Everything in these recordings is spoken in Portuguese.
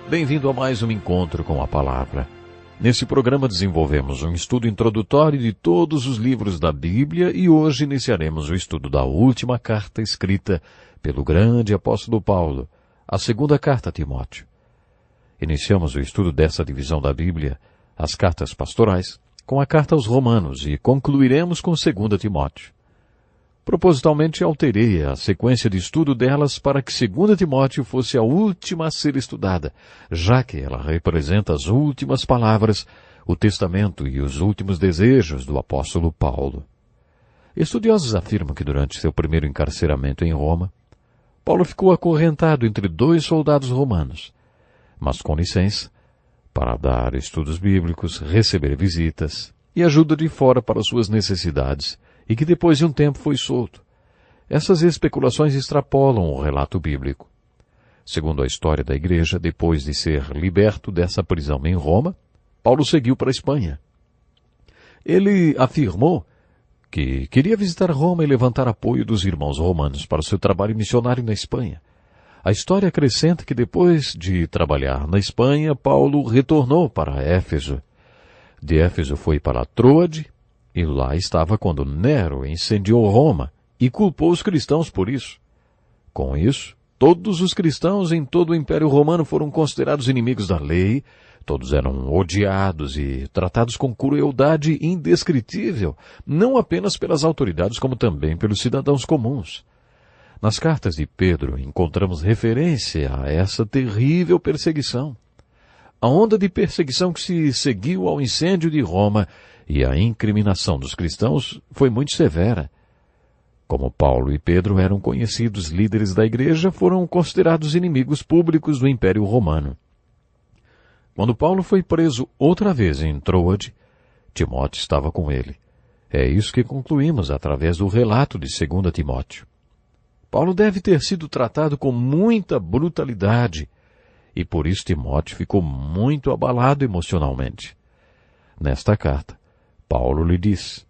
Bem-vindo a mais um encontro com a Palavra. Nesse programa desenvolvemos um estudo introdutório de todos os livros da Bíblia e hoje iniciaremos o estudo da última carta escrita pelo grande apóstolo Paulo, a segunda carta a Timóteo. Iniciamos o estudo dessa divisão da Bíblia, as cartas pastorais, com a carta aos Romanos e concluiremos com 2 Timóteo. Propositalmente alterei a sequência de estudo delas para que 2 Timóteo fosse a última a ser estudada, já que ela representa as últimas palavras, o testamento e os últimos desejos do apóstolo Paulo. Estudiosos afirmam que durante seu primeiro encarceramento em Roma, Paulo ficou acorrentado entre 2 soldados romanos, mas com licença, para dar estudos bíblicos, receber visitas e ajuda de fora para suas necessidades, e que depois de um tempo foi solto. Essas especulações extrapolam o relato bíblico. Segundo a história da igreja, depois de ser liberto dessa prisão em Roma, Paulo seguiu para a Espanha. Ele afirmou que queria visitar Roma e levantar apoio dos irmãos romanos para o seu trabalho missionário na Espanha. A história acrescenta que depois de trabalhar na Espanha, Paulo retornou para Éfeso. De Éfeso foi para Troade, e lá estava quando Nero incendiou Roma e culpou os cristãos por isso. Com isso, todos os cristãos em todo o Império Romano foram considerados inimigos da lei, todos eram odiados e tratados com crueldade indescritível, não apenas pelas autoridades como também pelos cidadãos comuns. Nas cartas de Pedro encontramos referência a essa terrível perseguição. A onda de perseguição que se seguiu ao incêndio de Roma e a incriminação dos cristãos foi muito severa. Como Paulo e Pedro eram conhecidos líderes da igreja, foram considerados inimigos públicos do Império Romano. Quando Paulo foi preso outra vez em Troade, Timóteo estava com ele. É isso que concluímos através do relato de 2 Timóteo. Paulo deve ter sido tratado com muita brutalidade, e por isso Timóteo ficou muito abalado emocionalmente. Nesta carta, Paulo lhe diz: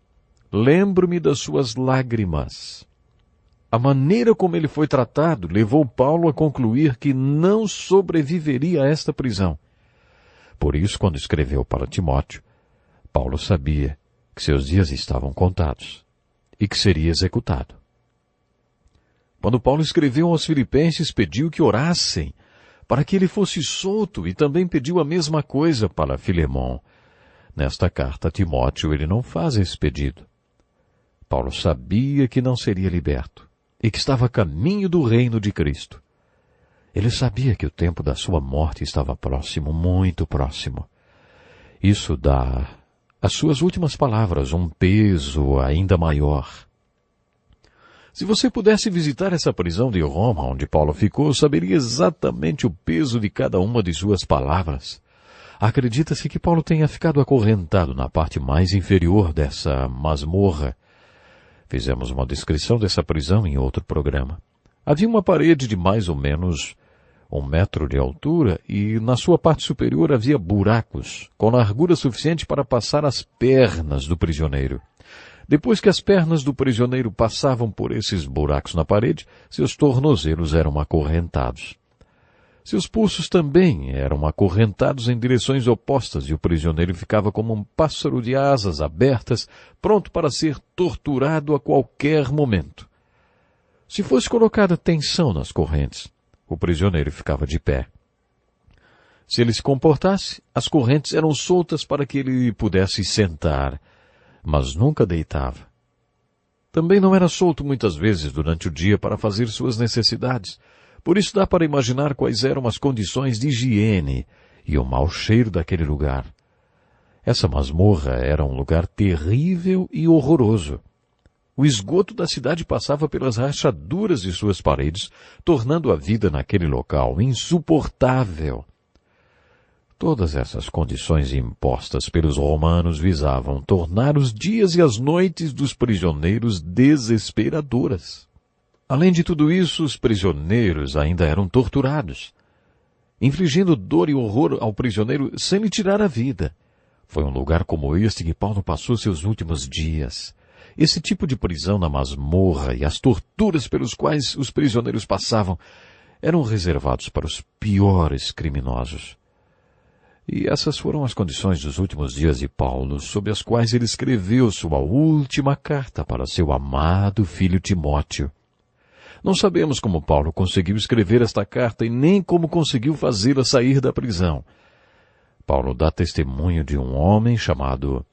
lembro-me das suas lágrimas. A maneira como ele foi tratado levou Paulo a concluir que não sobreviveria a esta prisão. Por isso, quando escreveu para Timóteo, Paulo sabia que seus dias estavam contados e que seria executado. Quando Paulo escreveu aos Filipenses, pediu que orassem para que ele fosse solto e também pediu a mesma coisa para Filemão. Nesta carta a Timóteo ele não faz esse pedido. Paulo sabia que não seria liberto e que estava a caminho do reino de Cristo. Ele sabia que o tempo da sua morte estava próximo, muito próximo. Isso dá às suas últimas palavras um peso ainda maior. Se você pudesse visitar essa prisão de Roma onde Paulo ficou, saberia exatamente o peso de cada uma de suas palavras. Acredita-se que Paulo tenha ficado acorrentado na parte mais inferior dessa masmorra. Fizemos uma descrição dessa prisão em outro programa. Havia uma parede de mais ou menos 1 metro de altura e na sua parte superior havia buracos, com largura suficiente para passar as pernas do prisioneiro. Depois que as pernas do prisioneiro passavam por esses buracos na parede, seus tornozelos eram acorrentados. Seus pulsos também eram acorrentados em direções opostas e o prisioneiro ficava como um pássaro de asas abertas, pronto para ser torturado a qualquer momento. Se fosse colocada tensão nas correntes, o prisioneiro ficava de pé. Se ele se comportasse, as correntes eram soltas para que ele pudesse sentar, mas nunca deitava. Também não era solto muitas vezes durante o dia para fazer suas necessidades. Por isso dá para imaginar quais eram as condições de higiene e o mau cheiro daquele lugar. Essa masmorra era um lugar terrível e horroroso. O esgoto da cidade passava pelas rachaduras de suas paredes, tornando a vida naquele local insuportável. Todas essas condições impostas pelos romanos visavam tornar os dias e as noites dos prisioneiros desesperadoras. Além de tudo isso, os prisioneiros ainda eram torturados, infligindo dor e horror ao prisioneiro sem lhe tirar a vida. Foi um lugar como este que Paulo passou seus últimos dias. Esse tipo de prisão na masmorra e as torturas pelos quais os prisioneiros passavam eram reservados para os piores criminosos. E essas foram as condições dos últimos dias de Paulo, sob as quais ele escreveu sua última carta para seu amado filho Timóteo. Não sabemos como Paulo conseguiu escrever esta carta e nem como conseguiu fazê-la sair da prisão. Paulo dá testemunho de um homem chamado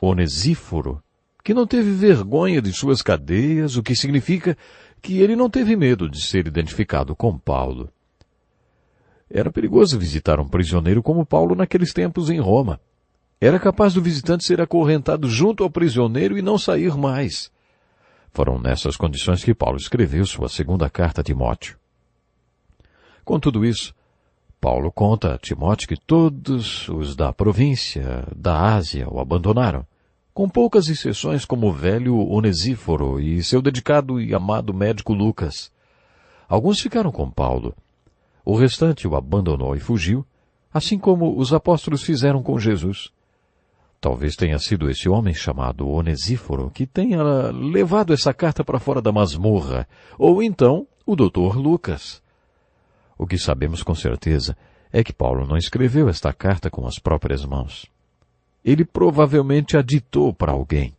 Onesíforo, que não teve vergonha de suas cadeias, o que significa que ele não teve medo de ser identificado com Paulo. Era perigoso visitar um prisioneiro como Paulo naqueles tempos em Roma. Era capaz do visitante ser acorrentado junto ao prisioneiro e não sair mais. Foram nessas condições que Paulo escreveu sua segunda carta a Timóteo. Com tudo isso, Paulo conta a Timóteo que todos os da província da Ásia o abandonaram, com poucas exceções como o velho Onesíforo e seu dedicado e amado médico Lucas. Alguns ficaram com Paulo. O restante o abandonou e fugiu, assim como os apóstolos fizeram com Jesus. Talvez tenha sido esse homem chamado Onesíforo que tenha levado essa carta para fora da masmorra, ou então o Dr. Lucas. O que sabemos com certeza é que Paulo não escreveu esta carta com as próprias mãos. Ele provavelmente a ditou para alguém.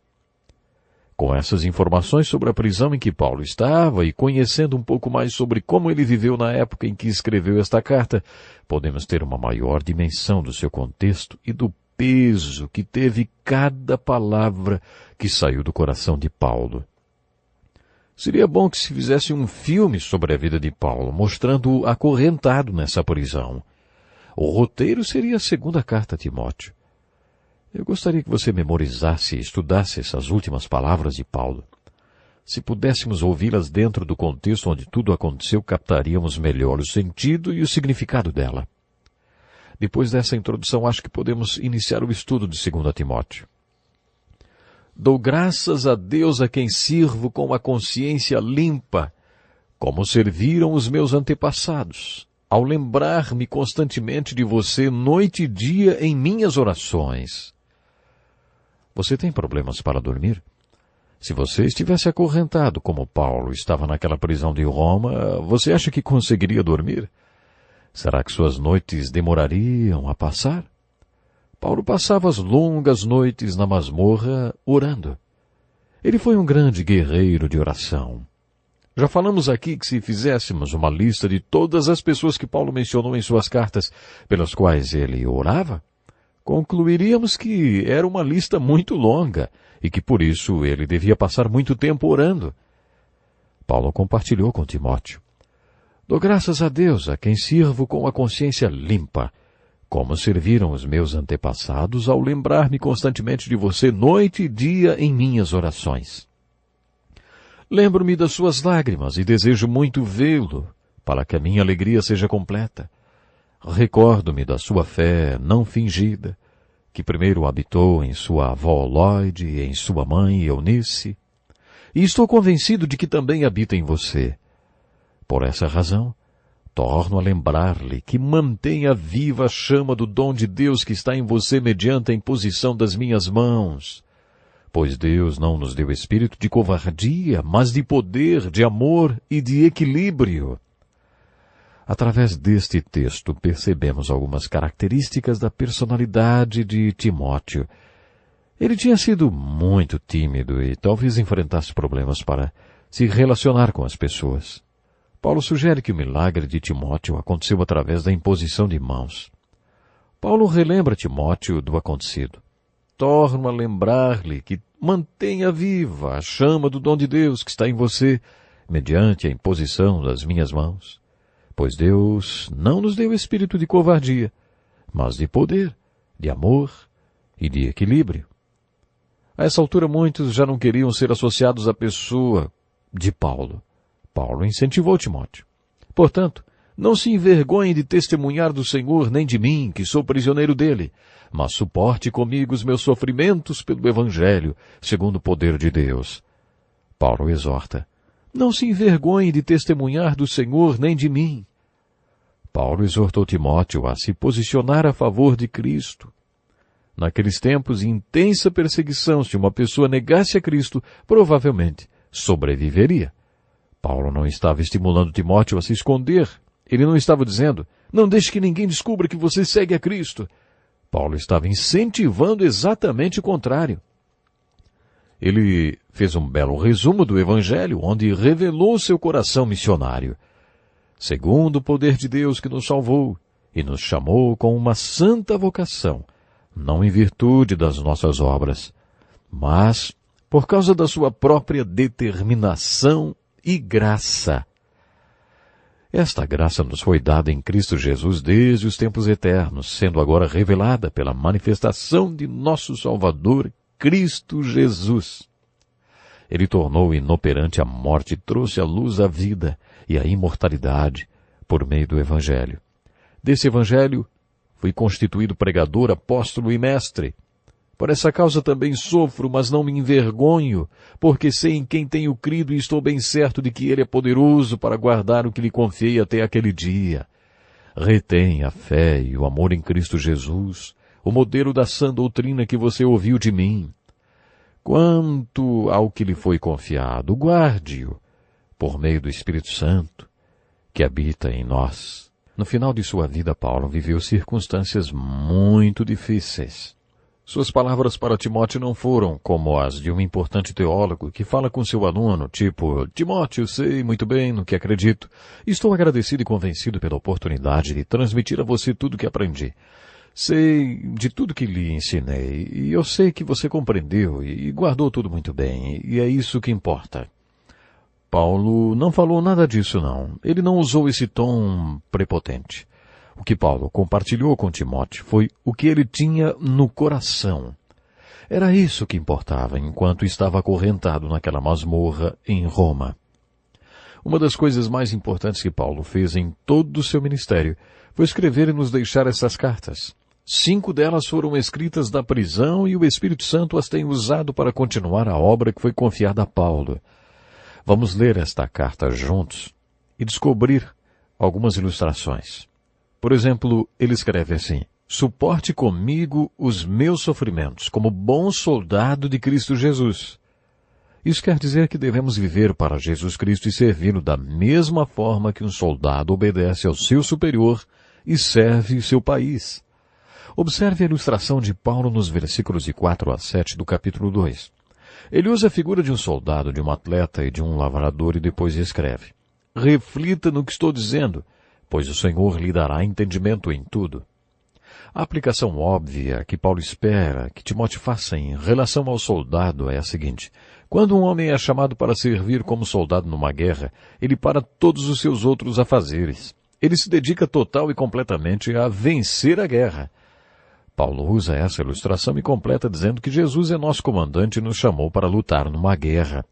Com essas informações sobre a prisão em que Paulo estava e conhecendo um pouco mais sobre como ele viveu na época em que escreveu esta carta, podemos ter uma maior dimensão do seu contexto e do peso que teve cada palavra que saiu do coração de Paulo. Seria bom que se fizesse um filme sobre a vida de Paulo, mostrando-o acorrentado nessa prisão. O roteiro seria a segunda carta a Timóteo. Eu gostaria que você memorizasse e estudasse essas últimas palavras de Paulo. Se pudéssemos ouvi-las dentro do contexto onde tudo aconteceu, captaríamos melhor o sentido e o significado dela. Depois dessa introdução, acho que podemos iniciar o estudo de 2 Timóteo. Dou graças a Deus a quem sirvo com a consciência limpa, como serviram os meus antepassados, ao lembrar-me constantemente de você noite e dia em minhas orações. Você tem problemas para dormir? Se você estivesse acorrentado como Paulo estava naquela prisão de Roma, você acha que conseguiria dormir? Será que suas noites demorariam a passar? Paulo passava as longas noites na masmorra orando. Ele foi um grande guerreiro de oração. Já falamos aqui que se fizéssemos uma lista de todas as pessoas que Paulo mencionou em suas cartas pelas quais ele orava, concluiríamos que era uma lista muito longa e que por isso ele devia passar muito tempo orando. Paulo compartilhou com Timóteo. Dou graças a Deus a quem sirvo com a consciência limpa, como serviram os meus antepassados ao lembrar-me constantemente de você noite e dia em minhas orações. Lembro-me das suas lágrimas e desejo muito vê-lo, para que a minha alegria seja completa. Recordo-me da sua fé não fingida, que primeiro habitou em sua avó Lloyd e em sua mãe Eunice, e estou convencido de que também habita em você. Por essa razão, torno a lembrar-lhe que mantenha viva a chama do dom de Deus que está em você mediante a imposição das minhas mãos. Pois Deus não nos deu espírito de covardia, mas de poder, de amor e de equilíbrio. Através deste texto percebemos algumas características da personalidade de Timóteo. Ele tinha sido muito tímido e talvez enfrentasse problemas para se relacionar com as pessoas. Paulo sugere que o milagre de Timóteo aconteceu através da imposição de mãos. Paulo relembra Timóteo do acontecido. Torno a lembrar-lhe que mantenha viva a chama do dom de Deus que está em você, mediante a imposição das minhas mãos. Pois Deus não nos deu espírito de covardia, mas de poder, de amor e de equilíbrio. A essa altura muitos já não queriam ser associados à pessoa de Paulo. Paulo incentivou Timóteo. Portanto, não se envergonhe de testemunhar do Senhor nem de mim, que sou prisioneiro dele, mas suporte comigo os meus sofrimentos pelo Evangelho, segundo o poder de Deus. Paulo exorta. Não se envergonhe de testemunhar do Senhor nem de mim. Paulo exortou Timóteo a se posicionar a favor de Cristo. Naqueles tempos de intensa perseguição, se uma pessoa negasse a Cristo, provavelmente sobreviveria. Paulo não estava estimulando Timóteo a se esconder, Ele não estava dizendo, não deixe que ninguém descubra que você segue a Cristo. Paulo estava incentivando exatamente o contrário. Ele fez um belo resumo do Evangelho, onde revelou seu coração missionário. Segundo o poder de Deus que nos salvou e nos chamou com uma santa vocação, não em virtude das nossas obras, mas por causa da sua própria determinação e graça. Esta graça nos foi dada em Cristo Jesus desde os tempos eternos, sendo agora revelada pela manifestação de nosso Salvador, Cristo Jesus. Ele tornou inoperante a morte e trouxe à luz a vida e a imortalidade por meio do Evangelho. Desse Evangelho, fui constituído pregador, apóstolo e mestre. Por essa causa também sofro, mas não me envergonho, porque sei em quem tenho crido e estou bem certo de que Ele é poderoso para guardar o que lhe confiei até aquele dia. Retém a fé e o amor em Cristo Jesus, o modelo da sã doutrina que você ouviu de mim. Quanto ao que lhe foi confiado, guarde-o, por meio do Espírito Santo, que habita em nós. No final de sua vida, Paulo viveu circunstâncias muito difíceis. Suas palavras para Timóteo não foram como as de um importante teólogo que fala com seu aluno, tipo, Timóteo, sei muito bem no que acredito. Estou agradecido e convencido pela oportunidade de transmitir a você tudo o que aprendi. Sei de tudo que lhe ensinei, e eu sei que você compreendeu e guardou tudo muito bem, e é isso que importa. Paulo não falou nada disso, não. Ele não usou esse tom prepotente. O que Paulo compartilhou com Timóteo foi o que ele tinha no coração. Era isso que importava enquanto estava acorrentado naquela masmorra em Roma. Uma das coisas mais importantes que Paulo fez em todo o seu ministério foi escrever e nos deixar essas cartas. 5 delas foram escritas da prisão e o Espírito Santo as tem usado para continuar a obra que foi confiada a Paulo. Vamos ler esta carta juntos e descobrir algumas ilustrações. Por exemplo, ele escreve assim, suporte comigo os meus sofrimentos como bom soldado de Cristo Jesus. Isso quer dizer que devemos viver para Jesus Cristo e servi-lo da mesma forma que um soldado obedece ao seu superior e serve seu país. Observe a ilustração de Paulo nos versículos de 4 a 7 do capítulo 2. Ele usa a figura de um soldado, de um atleta e de um lavrador e depois escreve, reflita no que estou dizendo, pois o Senhor lhe dará entendimento em tudo. A aplicação óbvia que Paulo espera que Timóteo faça em relação ao soldado é a seguinte. Quando um homem é chamado para servir como soldado numa guerra, ele para todos os seus outros afazeres. Ele se dedica total e completamente a vencer a guerra. Paulo usa essa ilustração e completa dizendo que Jesus é nosso comandante e nos chamou para lutar numa guerra.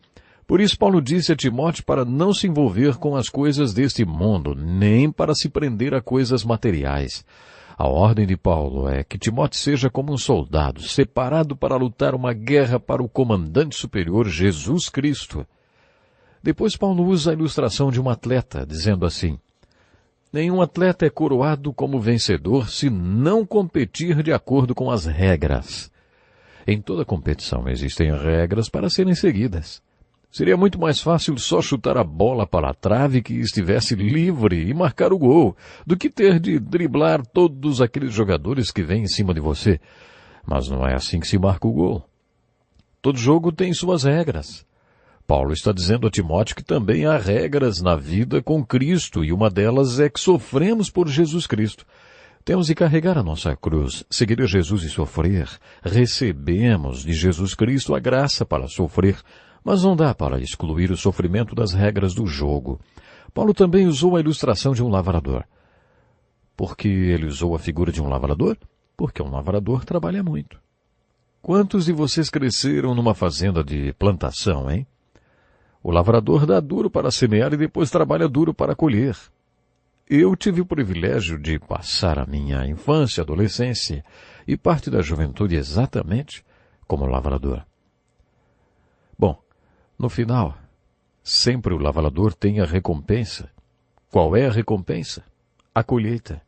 Por isso Paulo disse a Timóteo para não se envolver com as coisas deste mundo, nem para se prender a coisas materiais. A ordem de Paulo é que Timóteo seja como um soldado, separado para lutar uma guerra para o comandante superior, Jesus Cristo. Depois Paulo usa a ilustração de um atleta, dizendo assim, nenhum atleta é coroado como vencedor se não competir de acordo com as regras. Em toda competição existem regras para serem seguidas. Seria muito mais fácil só chutar a bola para a trave que estivesse livre e marcar o gol, do que ter de driblar todos aqueles jogadores que vêm em cima de você. Mas não é assim que se marca o gol. Todo jogo tem suas regras. Paulo está dizendo a Timóteo que também há regras na vida com Cristo, e uma delas é que sofremos por Jesus Cristo. Temos de carregar a nossa cruz, seguir a Jesus e sofrer. Recebemos de Jesus Cristo a graça para sofrer, mas não dá para excluir o sofrimento das regras do jogo. Paulo também usou a ilustração de um lavrador. Por que ele usou a figura de um lavrador? Porque um lavrador trabalha muito. Quantos de vocês cresceram numa fazenda de plantação, hein? O lavrador dá duro para semear e depois trabalha duro para colher. Eu tive o privilégio de passar a minha infância, adolescência e parte da juventude exatamente como lavrador. Bom, no final, sempre o lavrador tem a recompensa. Qual é a recompensa? A colheita.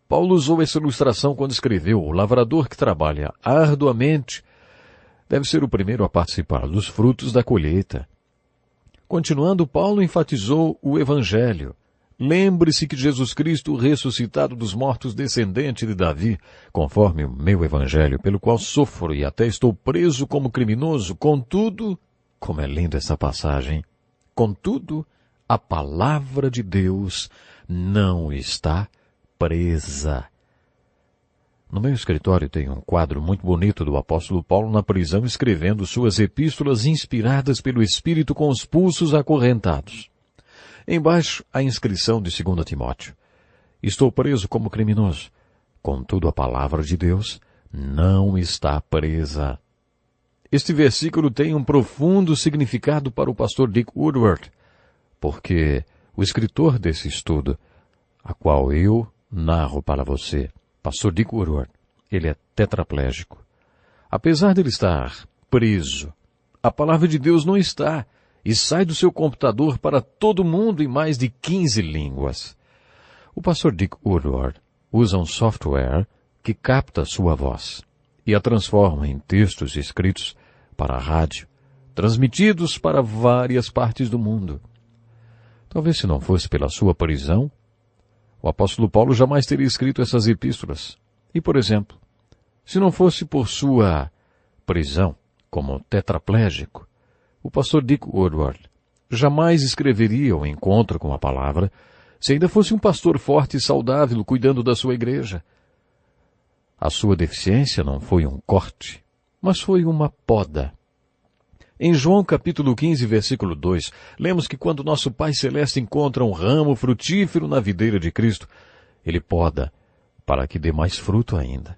Paulo usou essa ilustração quando escreveu, o lavrador que trabalha arduamente deve ser o primeiro a participar dos frutos da colheita. Continuando, Paulo enfatizou o Evangelho. Lembre-se que Jesus Cristo, ressuscitado dos mortos, descendente de Davi, conforme o meu evangelho, pelo qual sofro e até estou preso como criminoso, contudo, como é linda essa passagem, contudo, a palavra de Deus não está presa. No meu escritório tem um quadro muito bonito do apóstolo Paulo na prisão escrevendo suas epístolas inspiradas pelo Espírito com os pulsos acorrentados. Embaixo, a inscrição de 2 Timóteo. Estou preso como criminoso. Contudo, a palavra de Deus não está presa. Este versículo tem um profundo significado para o pastor Dick Woodward, porque o escritor desse estudo, a qual eu narro para você, pastor Dick Woodward, ele é tetraplégico. Apesar de ele estar preso, a palavra de Deus não está, e sai do seu computador para todo mundo em mais de 15 línguas. O pastor Dick Woodward usa um software que capta sua voz e a transforma em textos escritos para a rádio, transmitidos para várias partes do mundo. Talvez se não fosse pela sua prisão, o apóstolo Paulo jamais teria escrito essas epístolas. E, por exemplo, se não fosse por sua prisão como tetraplégico, o pastor Dick Woodward jamais escreveria o encontro com a palavra se ainda fosse um pastor forte e saudável cuidando da sua igreja. A sua deficiência não foi um corte, mas foi uma poda. Em João capítulo 15, versículo 2, lemos que quando nosso Pai Celeste encontra um ramo frutífero na videira de Cristo, ele poda para que dê mais fruto ainda.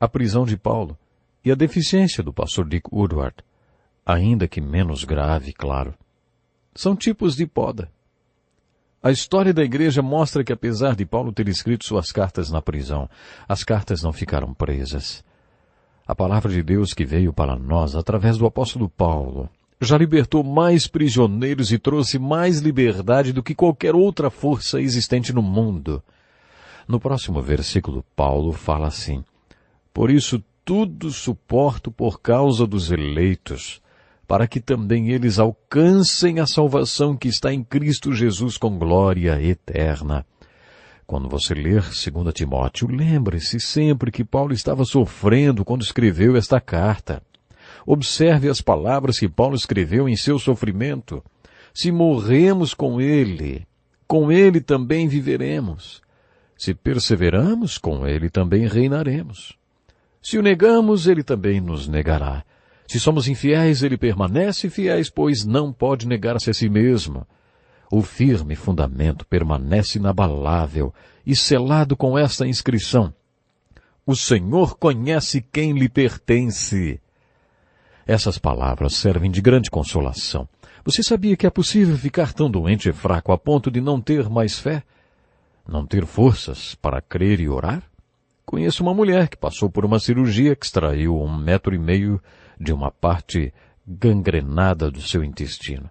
A prisão de Paulo e a deficiência do pastor Dick Woodward, ainda que menos grave, claro, são tipos de poda. A história da igreja mostra que apesar de Paulo ter escrito suas cartas na prisão, as cartas não ficaram presas. A palavra de Deus que veio para nós através do apóstolo Paulo já libertou mais prisioneiros e trouxe mais liberdade do que qualquer outra força existente no mundo. No próximo versículo, Paulo fala assim: por isso tudo suporto por causa dos eleitos, para que também eles alcancem a salvação que está em Cristo Jesus com glória eterna. Quando você ler 2 Timóteo, lembre-se sempre que Paulo estava sofrendo quando escreveu esta carta. Observe as palavras que Paulo escreveu em seu sofrimento. Se morremos com ele também viveremos. Se perseveramos, com ele também reinaremos. Se o negamos, ele também nos negará. Se somos infiéis, ele permanece fiel, pois não pode negar-se a si mesmo. O firme fundamento permanece inabalável e selado com esta inscrição: o Senhor conhece quem lhe pertence. Essas palavras servem de grande consolação. Você sabia que é possível ficar tão doente e fraco a ponto de não ter mais fé? Não ter forças para crer e orar? Conheço uma mulher que passou por uma cirurgia que extraiu 1,5 metro de uma parte gangrenada do seu intestino.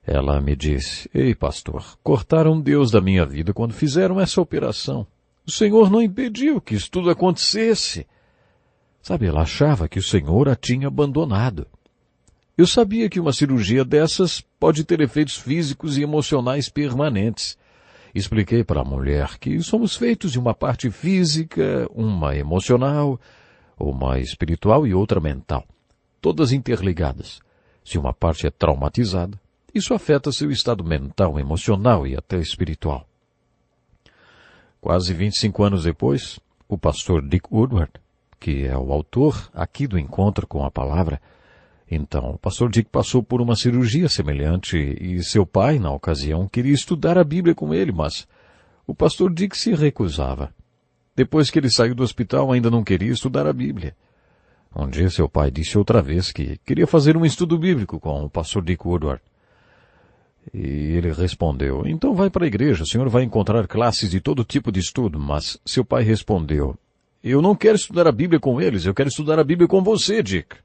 Ela me disse: ei, pastor, cortaram Deus da minha vida quando fizeram essa operação. O Senhor não impediu que isso tudo acontecesse. Sabe, ela achava que o Senhor a tinha abandonado. Eu sabia que uma cirurgia dessas pode ter efeitos físicos e emocionais permanentes. Expliquei para a mulher que somos feitos de uma parte física, uma emocional, uma espiritual e outra mental, todas interligadas. Se uma parte é traumatizada, isso afeta seu estado mental, emocional e até espiritual. Quase 25 anos depois, o pastor Dick Woodward, que é o autor aqui do Encontro com a Palavra, então, o pastor Dick passou por uma cirurgia semelhante e seu pai, na ocasião, queria estudar a Bíblia com ele, mas o pastor Dick se recusava. Depois que ele saiu do hospital, ainda não queria estudar a Bíblia. Um dia seu pai disse outra vez que queria fazer um estudo bíblico com o pastor Dick Woodward. E ele respondeu: então vai para a igreja, o senhor vai encontrar classes de todo tipo de estudo. Mas seu pai respondeu: eu não quero estudar a Bíblia com eles, eu quero estudar a Bíblia com você, Dick.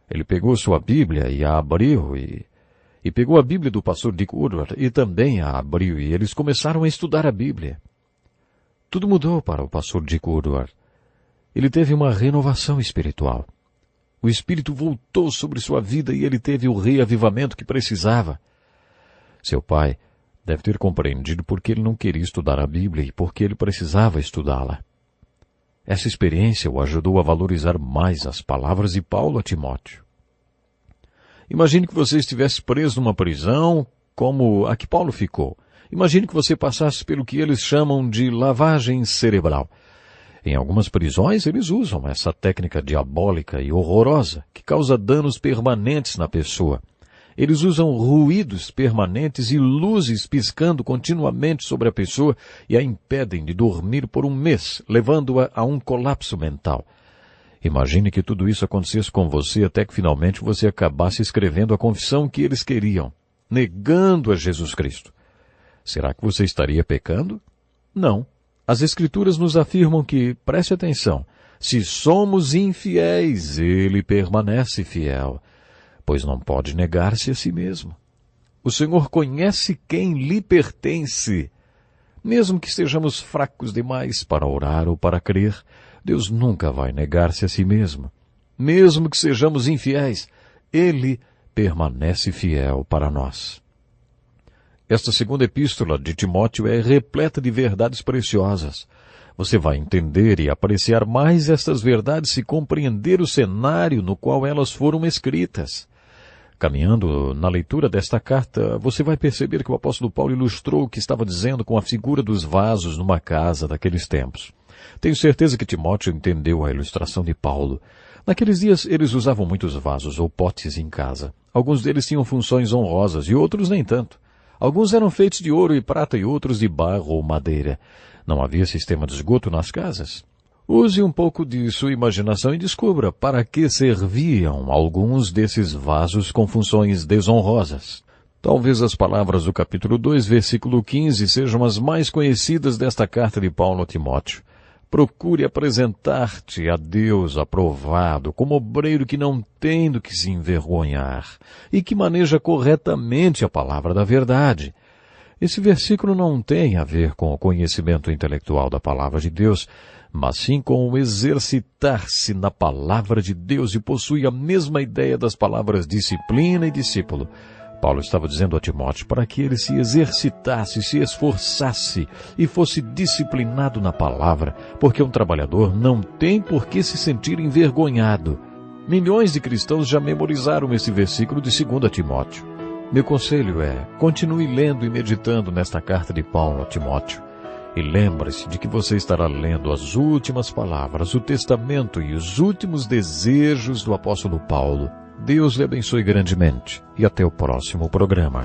Ele pegou sua Bíblia e a abriu e pegou a Bíblia do pastor Dick Woodward e também a abriu e eles começaram a estudar a Bíblia. Tudo mudou para o pastor Dick Woodward. Ele teve uma renovação espiritual. O Espírito voltou sobre sua vida e ele teve o reavivamento que precisava. Seu pai Deve ter compreendido porque ele não queria estudar a Bíblia e porque ele precisava estudá-la. Essa experiência o ajudou a valorizar mais as palavras de Paulo a Timóteo. Imagine que você estivesse preso numa prisão como a que Paulo ficou. Imagine que você passasse pelo que eles chamam de lavagem cerebral. Em algumas prisões, eles usam essa técnica diabólica e horrorosa que causa danos permanentes na pessoa. Eles usam ruídos permanentes e luzes piscando continuamente sobre a pessoa e a impedem de dormir por um mês, levando-a a um colapso mental. Imagine que tudo isso acontecesse com você até que finalmente você acabasse escrevendo a confissão que eles queriam, negando a Jesus Cristo. Será que você estaria pecando? Não. As Escrituras nos afirmam que, preste atenção, se somos infiéis, ele permanece fiel, pois não pode negar-se a si mesmo. O Senhor conhece quem lhe pertence. Mesmo que estejamos fracos demais para orar ou para crer, Deus nunca vai negar-se a si mesmo. Mesmo que sejamos infiéis, ele permanece fiel para nós. Esta segunda epístola de Timóteo é repleta de verdades preciosas. Você vai entender e apreciar mais estas verdades se compreender o cenário no qual elas foram escritas. Caminhando na leitura desta carta, você vai perceber que o apóstolo Paulo ilustrou o que estava dizendo com a figura dos vasos numa casa daqueles tempos. Tenho certeza que Timóteo entendeu a ilustração de Paulo. Naqueles dias, eles usavam muitos vasos ou potes em casa. Alguns deles tinham funções honrosas e outros nem tanto. Alguns eram feitos de ouro e prata e outros de barro ou madeira. Não havia sistema de esgoto nas casas. Use um pouco de sua imaginação e descubra para que serviam alguns desses vasos com funções desonrosas. Talvez as palavras do capítulo 2, versículo 15, sejam as mais conhecidas desta carta de Paulo a Timóteo. Procure apresentar-te a Deus aprovado, como obreiro que não tem do que se envergonhar e que maneja corretamente a palavra da verdade. Esse versículo não tem a ver com o conhecimento intelectual da palavra de Deus, mas sim com o exercitar-se na palavra de Deus e possui a mesma ideia das palavras disciplina e discípulo. Paulo estava dizendo a Timóteo para que ele se exercitasse, se esforçasse e fosse disciplinado na palavra, porque um trabalhador não tem por que se sentir envergonhado. Milhões de cristãos já memorizaram esse versículo de 2 Timóteo. Meu conselho é, continue lendo e meditando nesta carta de Paulo a Timóteo. E lembre-se de que você estará lendo as últimas palavras, o testamento e os últimos desejos do apóstolo Paulo. Deus lhe abençoe grandemente e até o próximo programa.